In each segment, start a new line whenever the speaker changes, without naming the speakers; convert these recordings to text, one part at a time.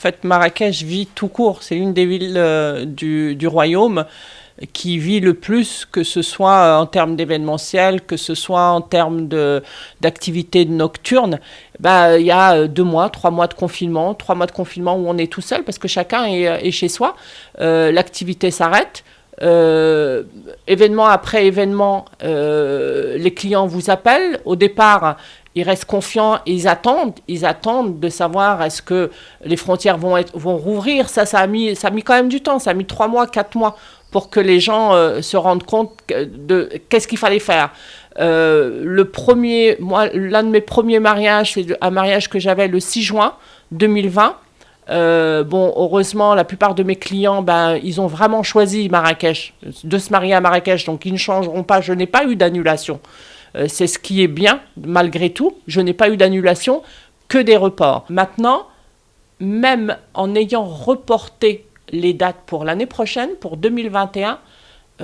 fait, Marrakech vit tout court. C'est l'une des villes du royaume qui vit le plus, que ce soit en termes d'événementiel, que ce soit en termes d'activités nocturnes. Bah, il y a 2 mois, 3 mois de confinement, 3 mois de confinement où on est tout seul parce que chacun est chez soi. L'activité s'arrête. Événement après événement, les clients vous appellent. Au départ, ils restent confiants et ils attendent de savoir est-ce que les frontières vont rouvrir. Ça a mis quand même du temps. Ça a mis 3 mois, 4 mois pour que les gens se rendent compte de qu'est-ce qu'il fallait faire. L'un de mes premiers mariages, c'est un mariage que j'avais le 6 juin 2020. Heureusement, la plupart de mes clients, ils ont vraiment choisi Marrakech, de se marier à Marrakech, donc ils ne changeront pas. Je n'ai pas eu d'annulation. C'est ce qui est bien, malgré tout. Je n'ai pas eu d'annulation, que des reports. Maintenant, même en ayant reporté les dates pour l'année prochaine, pour 2021,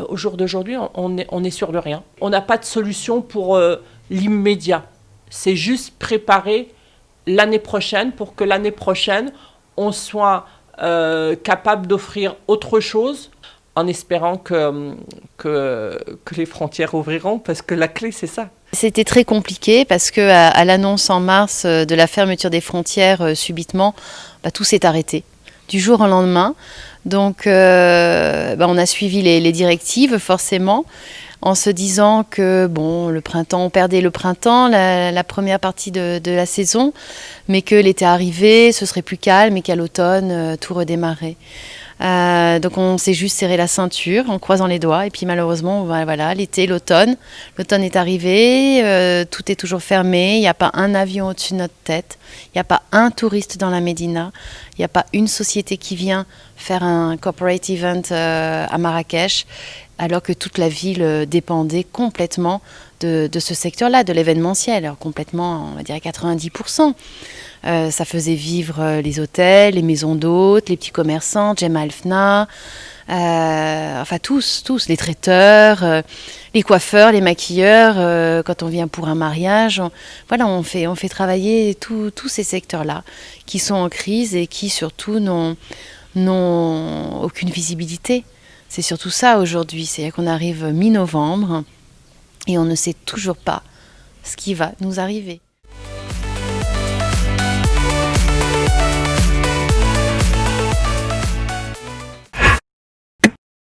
au jour d'aujourd'hui, on est sûr de rien. On n'a pas de solution pour l'immédiat. C'est juste préparer l'année prochaine pour que l'année prochaine, on soit capable d'offrir autre chose en espérant que les frontières ouvriront, parce que la clé, c'est ça.
C'était très compliqué parce que à l'annonce en mars de la fermeture des frontières subitement, tout s'est arrêté du jour au lendemain. Donc on a suivi les directives forcément, en se disant que le printemps, on perdait le printemps, la première partie de la saison, mais que l'été arrivait, ce serait plus calme et qu'à l'automne, tout redémarrait. Donc on s'est juste serré la ceinture en croisant les doigts, et puis malheureusement voilà, l'automne est arrivé, tout est toujours fermé, il n'y a pas un avion au-dessus de notre tête, il n'y a pas un touriste dans la Médina, il n'y a pas une société qui vient faire un corporate event à Marrakech, alors que toute la ville dépendait complètement de ce secteur-là, de l'événementiel, alors complètement, on va dire à 90%. Ça faisait vivre les hôtels, les maisons d'hôtes, les petits commerçants, Jemaa el-Fna, tous, les traiteurs, les coiffeurs, les maquilleurs, quand on vient pour un mariage. On fait travailler tous ces secteurs-là qui sont en crise et qui surtout n'ont aucune visibilité. C'est surtout ça aujourd'hui, c'est-à-dire qu'on arrive mi-novembre et on ne sait toujours pas ce qui va nous arriver.